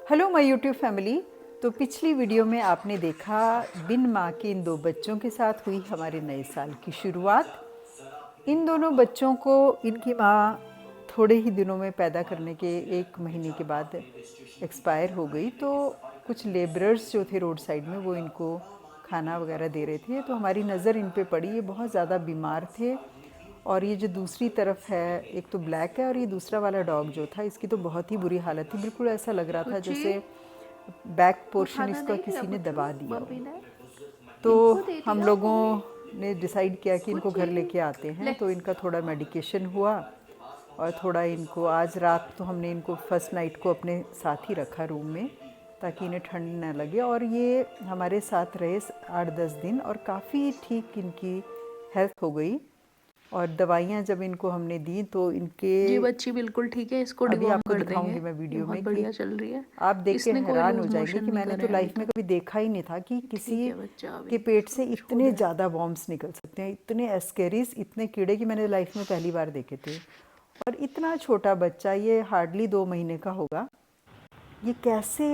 Hello my YouTube family. तो पिछली video में आपने देखा बिन माँ के इन दो बच्चों के साथ हुई हमारे नए साल की शुरुआत। इन दोनों बच्चों को इनकी माँ थोड़े ही दिनों में पैदा करने के 1 महीने के बाद एक्सपायर हो गई। तो कुछ लेबरर्स जो थे रोड साइड में वो इनको खाना वगैरह दे रहे थे, तो हमारी नज़र इन पे पड़ी। ये बहुत ज़्यादा बीमार थे। और ये जो दूसरी तरफ है, एक तो ब्लैक है और ये दूसरा वाला डॉग जो था, इसकी तो बहुत ही बुरी हालत थी। बिल्कुल ऐसा लग रहा था कुछ जैसे बैक को पोर्शन खाना इसका नहीं दिया किसी ने बुच्चू दबा दिया हो। मम्मी ने तो इनको दे हम दिया लोगों ने डिसाइड किया कि इनको घर बुच्ची लेके आते हैं। ले तो इनका थोड़ा मेडिकेशन हुआ और थोड़ा इनको आज रात तो हमने इनको फर्स्ट नाइट को अपने साथ ही रखा रूम में, ताकि इन्हें ठंड न लगे। और ये हमारे साथ रहे 8-10 दिन और काफ़ी ठीक इनकी हेल्थ हो गई। और दवाइयाँ जब इनको हमने दी तो इनके, जी बच्ची बिल्कुल ठीक है। इसको अभी डिवॉर्म आपको कर देंगे, दिखाऊंगी मैं ये वीडियो बहुत में कि बढ़िया चल रही है। आप देख के इसने कोई हैरान हो लूज जाएंगे मोशन कि नहीं मैंने करे तो अभी लाइफ में तक। कभी देखा ही नहीं था कि ठीक किसी है बच्चा, के अभी पेट से छोड़ इतने दे। ज़्यादा वॉर्म्स निकल सकते हैं, इतने एस्केरिस, इतने कीड़े की मैंने लाइफ में पहली बार देखे थे। और इतना छोटा बच्चा, ये हार्डली 2 महीने का होगा, ये कैसे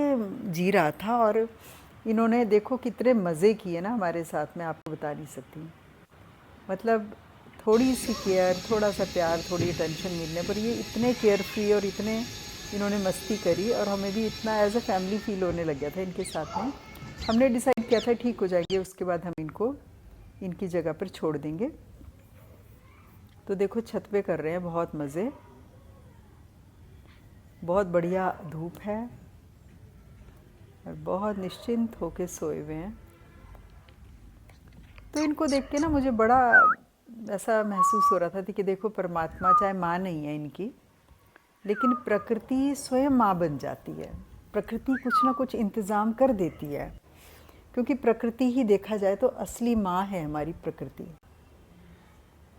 जी रहा था। और इन्होंने देखो कितने मज़े किए ना हमारे साथ, में आपको बता नहीं सकती। मतलब थोड़ी सी केयर, थोड़ा सा प्यार, थोड़ी टेंशन मिलने पर ये इतने केयर फ्री और इतने इन्होंने मस्ती करी। और हमें भी इतना एज अ फैमिली फील होने लग गया था इनके साथ में। हमने डिसाइड किया था ठीक हो जाएंगे उसके बाद हम इनको इनकी जगह पर छोड़ देंगे। तो देखो छत पे कर रहे हैं बहुत मज़े, बहुत बढ़िया धूप है और बहुत निश्चिंत होके सोए हुए हैं। तो इनको देख के ना मुझे बड़ा ऐसा महसूस हो रहा था कि देखो परमात्मा, चाहे माँ नहीं है इनकी, लेकिन प्रकृति स्वयं माँ बन जाती है। प्रकृति कुछ ना कुछ इंतज़ाम कर देती है, क्योंकि प्रकृति ही देखा जाए तो असली माँ है हमारी प्रकृति।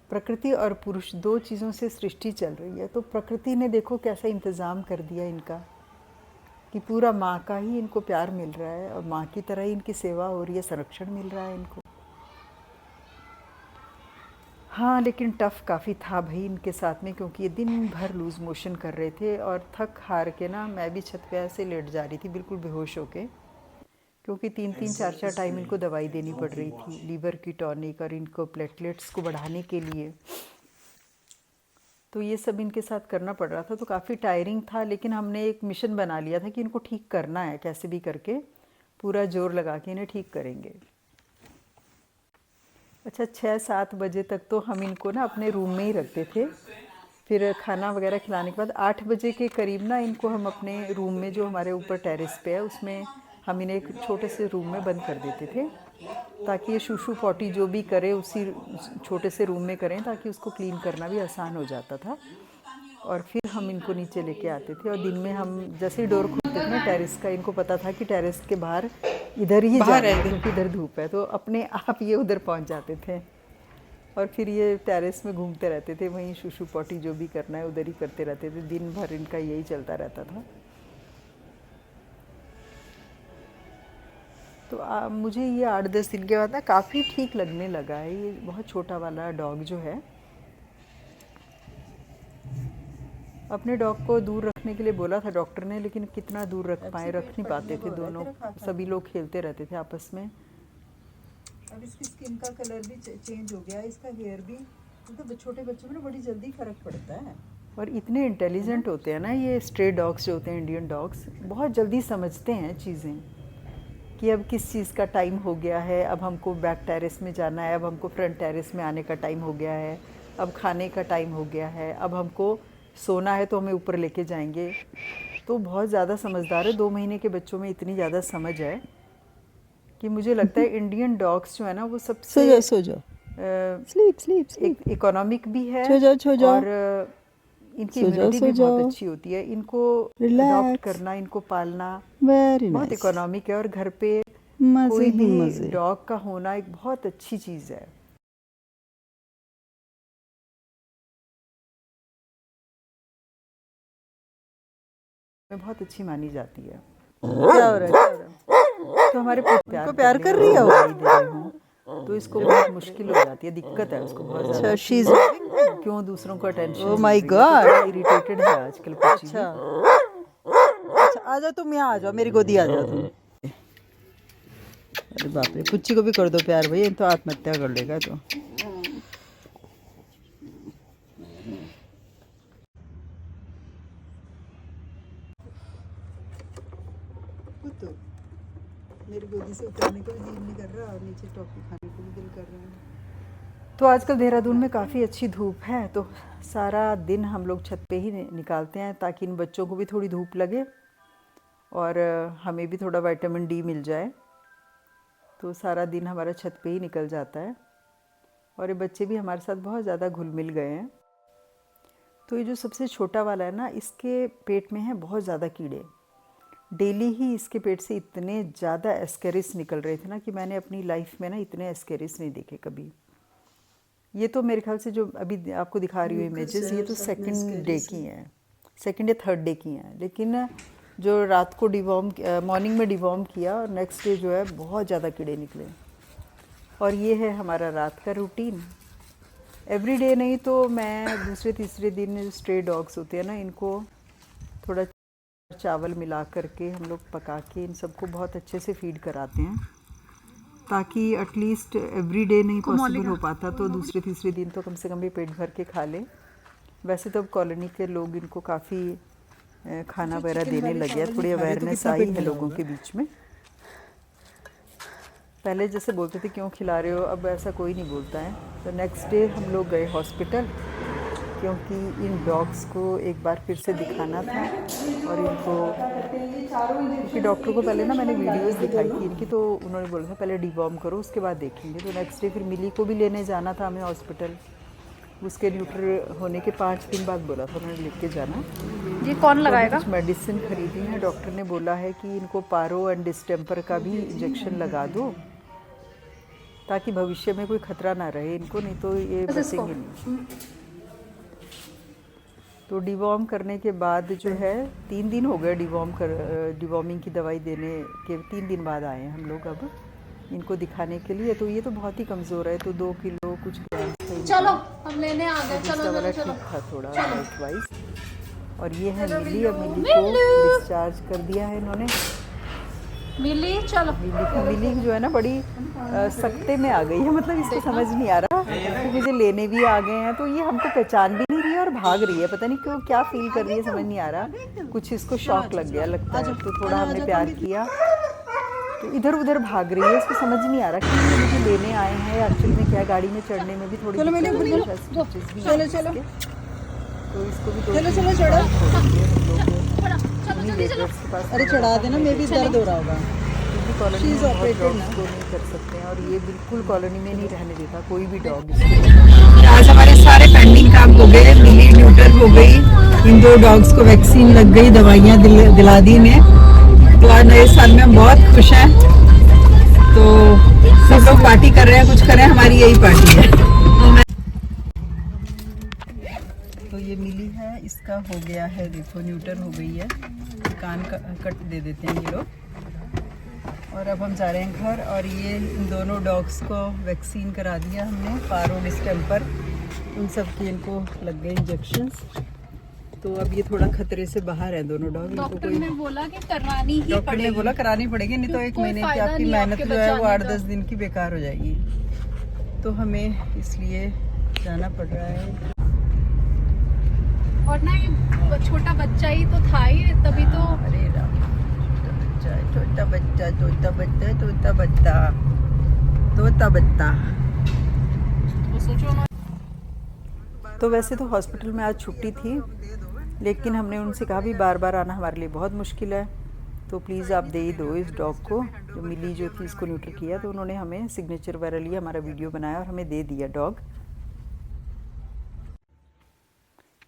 प्रकृति और पुरुष दो चीज़ों से सृष्टि चल रही है, तो प्रकृति ने देखो कैसा इंतज़ाम कर दिया इनका, कि पूरा माँ का ही इनको प्यार मिल रहा है और माँ की तरह ही इनकी सेवा हो रही है, संरक्षण मिल रहा है इनको। हाँ, लेकिन टफ़ काफ़ी था भाई इनके साथ में, क्योंकि ये दिन भर लूज़ मोशन कर रहे थे। और थक हार के ना मैं भी छत पे ऐसे लेट जा रही थी बिल्कुल बेहोश होके, क्योंकि 3-3 4-4 टाइम इनको दवाई देनी पड़ रही थी, लीवर की टॉनिक और इनको प्लेटलेट्स को बढ़ाने के लिए। तो ये सब इनके साथ करना पड़ रहा था, तो काफ़ी टायरिंग था। लेकिन हमने एक मिशन बना लिया था कि इनको ठीक करना है, कैसे भी करके पूरा जोर लगा के इन्हें ठीक करेंगे। अच्छा, 6-7 बजे तक तो हम इनको ना अपने रूम में ही रखते थे। फिर खाना वगैरह खिलाने के बाद 8 बजे के करीब ना इनको हम अपने रूम में, जो हमारे ऊपर टेरेस पे है, उसमें हम इन्हें एक छोटे से रूम में बंद कर देते थे, ताकि ये शूशू पॉटी जो भी करे उसी छोटे से रूम में करें, ताकि उसको क्लीन करना भी आसान हो जाता था। और फिर हम इनको नीचे लेके आते थे। और दिन में हम जैसे ही डोर खोलते थे ना टेरेस का, इनको पता था कि टेरेस के बाहर इधर ही जाना है, क्योंकि इधर धूप है, तो अपने आप ये उधर पहुंच जाते थे। और फिर ये टेरेस में घूमते रहते थे, वहीं शूशू पॉटी जो भी करना है उधर ही करते रहते थे। दिन भर इनका यही चलता रहता था। तो मुझे ये 8-10 दिन के बाद ना काफ़ी ठीक लगने लगा है। ये बहुत छोटा वाला डॉग जो है, अपने डॉग को दूर रखने के लिए बोला था डॉक्टर ने, लेकिन कितना दूर रख पाए, रख नहीं पाते थे दोनों। सभी लोग खेलते रहते थे आपस में। अब इसकी स्किन का कलर भी चेंज हो गया, इसका हेयर भी। तो छोटे बच्चों में ना बड़ी जल्दी फर्क पड़ता है। और इतने इंटेलिजेंट होते हैं ना ये स्ट्रे डॉग्स जो होते हैं, इंडियन डॉग्स, बहुत जल्दी समझते हैं चीज़ें, कि अब किस चीज़ का टाइम हो गया है, अब हमको बैक टेरेस में जाना है, अब हमको फ्रंट टेरेस में आने का टाइम हो गया है, अब खाने का टाइम हो गया है, अब हमको सोना है तो हमें ऊपर लेके जाएंगे। तो बहुत ज़्यादा समझदार है। 2 महीने के बच्चों में इतनी ज़्यादा समझ है कि मुझे लगता है इंडियन डॉग्स जो है ना वो सबसे सो जाओ स्लीप स्लीप स्लीप इकोनॉमिक भी है। सो जाओ और इनकी इम्यूनिटी सो भी बहुत जाओ अच्छी होती है। इनको अडॉप्ट रिलैक्स करना, इनको पालना वेरी बहुत नाइस इकोनॉमिक है। और घर पे मजे कोई ही भी मजे डॉग का होना एक बहुत अच्छी चीज़ है। बहुत अच्छी मानी जाती है। क्या हो रहा है क्या हो रहा है तो हमारे उनको प्यार कर रही हो, हो दवाई दे रही हूँ, तो इसको बहुत मुश्किल हो जाती है, दिक्कत है उसको बहुत अच्छा ज़्यादा। शी इज क्यों दूसरों को अटेंशन ओह मिल माय रही है, तो गॉड थोड़ा इरिटेटेड है आजकल कुछ अच्छा भी। अच्छा आ जाओ तुम, यहाँ आ जाओ, मेरी गोदी आ जाओ तुम। अरे बाप रे, पुच्ची को भी कर दो प्यार भाई, तो आत्महत्या कर लेगा तो। तो मेरी गोदी से उतरने को भी दिल नहीं कर रहा और नीचे टॉफी खाने को भी दिल कर रहा है। तो आजकल देहरादून में काफ़ी अच्छी धूप है, तो सारा दिन हम लोग छत पे ही निकालते हैं ताकि इन बच्चों को भी थोड़ी धूप लगे और हमें भी थोड़ा विटामिन डी मिल जाए। तो सारा दिन हमारा छत पे ही निकल जाता है और ये बच्चे भी हमारे साथ बहुत ज़्यादा घुल मिल गए हैं। तो ये जो सबसे छोटा वाला है ना, इसके पेट में है बहुत ज़्यादा कीड़े। डेली ही इसके पेट से इतने ज़्यादा एस्केरिस निकल रहे थे ना कि मैंने अपनी लाइफ में ना इतने एस्केरिस नहीं देखे कभी। ये तो मेरे ख्याल से जो अभी आपको दिखा रही हूँ इमेजेस, ये तो सेकंड डे की हैं, सेकंड या थर्ड डे की हैं। लेकिन जो रात को डिवॉर्म, मॉर्निंग में डिवॉर्म किया और नेक्स्ट डे जो है बहुत ज़्यादा कीड़े निकले। और ये है हमारा रात का रूटीन। एवरी डे नहीं तो मैं दूसरे तीसरे दिन स्ट्रे डॉग्स होते हैं ना, इनको थोड़ा चावल मिला करके हम लोग पका के इन सबको बहुत अच्छे से फीड कराते हैं, ताकि एटलीस्ट एवरी डे नहीं पॉसिबल हो पाता तो दूसरे तीसरे दिन तो कम से कम भी पेट भर के खा ले। वैसे तो अब कॉलोनी के लोग इनको काफ़ी खाना वगैरह देने लगे हैं, थोड़ी अवेयरनेस आई है लोगों के बीच में। पहले जैसे बोलते थे क्यों खिला रहे हो, अब ऐसा कोई नहीं बोलता है। तो नेक्स्ट डे हम लोग गए हॉस्पिटल, क्योंकि इन डॉग्स को एक बार फिर से दिखाना था और इनको, क्योंकि डॉक्टर को पहले ना मैंने वीडियोस दिखाई थी इनकी, तो उन्होंने बोला था पहले डिवॉर्म करो उसके बाद देखेंगे। तो नेक्स्ट डे फिर मिली को भी लेने जाना था हमें हॉस्पिटल। उसके न्यूट्र होने के 5 दिन बाद बोला था उन्होंने लेके जाना। ये कौन लगाएगा? कुछ मेडिसिन खरीदी है, डॉक्टर ने बोला है कि इनको पारो एंड डिस्टेम्पर का भी इंजेक्शन लगा दो ताकि भविष्य में कोई खतरा ना रहे इनको, नहीं तो ये बचेंगे नहीं। तो डिवॉर्म करने के बाद जो है 3 दिन हो गए डिवॉर्मिंग की दवाई देने के 3 दिन बाद आए हैं हम लोग अब इनको दिखाने के लिए। तो ये तो बहुत ही कमज़ोर है, तो 2 किलो कुछ ग्राम चलो हम लेने आ गए, चलो वाला चलो ठीक था थोड़ा हेल्थ वाइज। और ये है मिली, अब मिली को डिस्चार्ज कर दिया है इन्होंने। मिली चलो। मिली जो है ना बड़ी सख्ते में आ गई है, मतलब इसको समझ नहीं आ रहा कि मुझे लेने भी आ गए हैं, तो ये हमको पहचान भी नहीं रही है और भाग रही है, पता नहीं क्यों, क्या फील कर रही है समझ नहीं आ रहा। कुछ इसको शॉक लग गया लगता है, तो थोड़ा हमने प्यार किया तो इधर उधर भाग रही है। इसको समझ नहीं आ रहा कि ये मुझे लेने आए हैं एक्चुअली में, क्या गाड़ी में चढ़ने में भी थोड़ी चलो मैंने दिक्कत चलो है, चलो चलो तो इसको भी चलो चलो चढ़ो। के पास अरे चढ़ा देना, मे भी दर्द हो रहा होगा। कॉलोनी She is में operated डॉग्स को नहीं कर सकते हैं और ये बिल्कुल कॉलोनी में नहीं रहने देता कोई भी डॉग। आज हमारे सारे पेंडिंग काम हो गए, मिली न्यूटर हो गई, इन 2 डॉग्स को वैक्सीन लग गई, दवाइयाँ दिला दी ने। तो आज नए साल में हम बहुत खुश हैं। तो सब लोग पार्टी कर रहे हैं, कुछ कर रहे हैं, हमारी यही पार्टी है। तो ये मिली है, इसका हो गया है, देखो न्यूटर हो गई है, कान का कट दे देते हैं ये लोग। और अब हम जा रहे हैं घर। और ये इन दोनों डॉग्स को वैक्सीन करा दिया हमने, पारो डिस्टेम्पर, उन सब की इनको लग गए इंजेक्शंस। तो अब ये थोड़ा खतरे से बाहर है दोनों डॉग। डॉक्टर ने बोला कि करवानी ही डॉक्टर पड़ेगी। ने बोला करानी पड़ेगी, नहीं तो 1 कोई महीने की फायदा आपकी नहीं मेहनत आपके जो है वो बचाने 8-10 दिन की बेकार हो जाएगी। तो हमें इसलिए जाना पड़ रहा है। और ना ये छोटा बच्चा ही तो था ही, तभी तो। अरे राम, छोटा बच्चा तोता बच्चा तोता बच्चा तोता बच्चा। तो वैसे तो हॉस्पिटल में आज छुट्टी थी, लेकिन हमने उनसे कहा भी बार बार आना हमारे लिए बहुत मुश्किल है, तो प्लीज़ आप दे ही दो इस डॉग को। जो मिली जो थी इसको न्यूट्र किया, तो उन्होंने हमें सिग्नेचर वगैरह लिया, हमारा वीडियो बनाया और हमें दे दिया डॉग।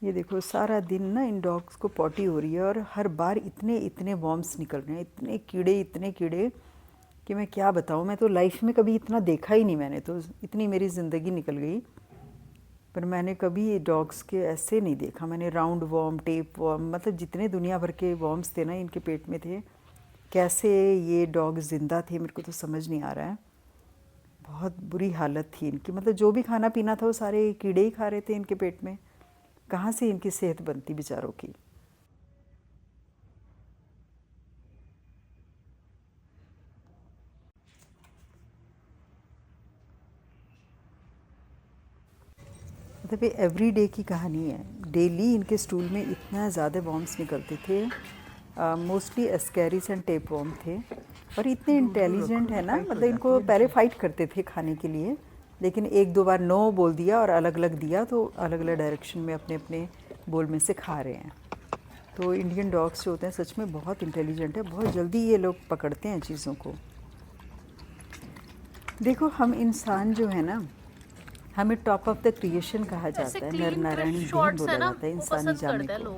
ये देखो सारा दिन ना इन डॉग्स को पॉटी हो रही है और हर बार इतने इतने वॉर्म्स निकल रहे हैं, इतने कीड़े कि मैं क्या बताऊँ। मैं तो लाइफ में कभी इतना देखा ही नहीं, मैंने तो इतनी मेरी ज़िंदगी निकल गई पर मैंने कभी डॉग्स के ऐसे नहीं देखा। मैंने राउंड वॉर्म, टेप वॉर्म, मतलब जितने दुनिया भर के वॉर्म्स थे ना इनके पेट में थे, कैसे ये डॉग ज़िंदा थे मेरे को तो समझ नहीं आ रहा है। बहुत बुरी हालत थी इनकी, मतलब जो भी खाना पीना था वो सारे कीड़े ही खा रहे थे इनके पेट में। कहाँ से इनकी सेहत बनती बेचारों की। मतलब ये एवरीडे की कहानी है। डेली इनके स्टूल में इतना ज़्यादा वॉर्म्स निकलते थे, mostly Ascaris and tape warm थे। और इतने इंटेलिजेंट है ना, मतलब इनको पहले फाइट करते थे खाने के लिए, लेकिन एक दो बार नो बोल दिया और अलग अलग दिया तो अलग अलग डायरेक्शन में अपने अपने बोल में से खा रहे हैं। तो इंडियन डॉग्स जो होते हैं सच में बहुत इंटेलिजेंट है, बहुत जल्दी ये लोग पकड़ते हैं चीज़ों को। देखो हम इंसान जो है ना, हमें टॉप ऑफ द क्रिएशन कहा जाता है, नर नारायण देह बोला जाता है इंसानी जामे को,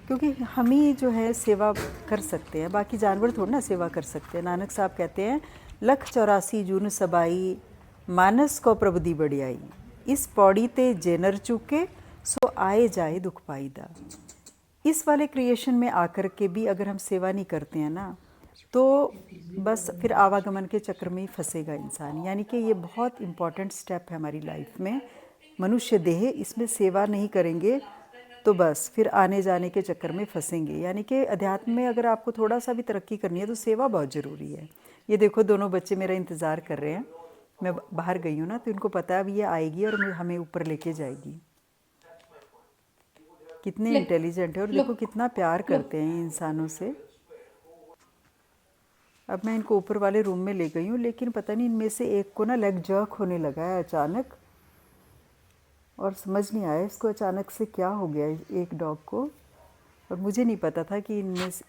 क्योंकि हम ही जो है सेवा कर सकते हैं, बाकी जानवर थोड़ा ना सेवा कर सकते हैं। नानक साहब कहते हैं, लख 84 जून सबाई मानस को प्रबुद्धि बढ़ियाई, इस पौड़ी ते जेनर चुके सो आए जाए दुख पाईदा। इस वाले क्रिएशन में आकर के भी अगर हम सेवा नहीं करते हैं ना, तो बस फिर आवागमन के चक्र में ही फंसेगा इंसान। यानी कि ये बहुत इम्पॉर्टेंट स्टेप है हमारी लाइफ में, मनुष्य देह, इसमें सेवा नहीं करेंगे तो बस फिर आने जाने के चक्कर में फंसेंगे। यानी कि अध्यात्म में अगर आपको थोड़ा सा भी तरक्की करनी है तो सेवा बहुत ज़रूरी है। ये देखो दोनों बच्चे मेरा इंतज़ार कर रहे हैं, मैं बाहर गई हूँ ना, तो इनको पता है अब ये आएगी और हमें ऊपर लेके जाएगी। कितने इंटेलिजेंट है और देखो कितना प्यार करते हैं इंसानों से। अब मैं इनको ऊपर वाले रूम में ले गई हूँ, लेकिन पता नहीं इनमें से एक को ना लेग जर्क होने लगा है अचानक, और समझ नहीं आया इसको अचानक से क्या हो गया एक डॉग को। और मुझे नहीं पता था कि इनमें से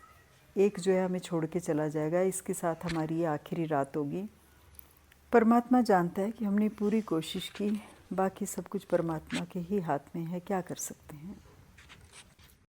एक जो है हमें छोड़ के चला जाएगा, इसके साथ हमारी ये आखिरी रात होगी। परमात्मा जानता है कि हमने पूरी कोशिश की, बाकी सब कुछ परमात्मा के ही हाथ में है, क्या कर सकते हैं।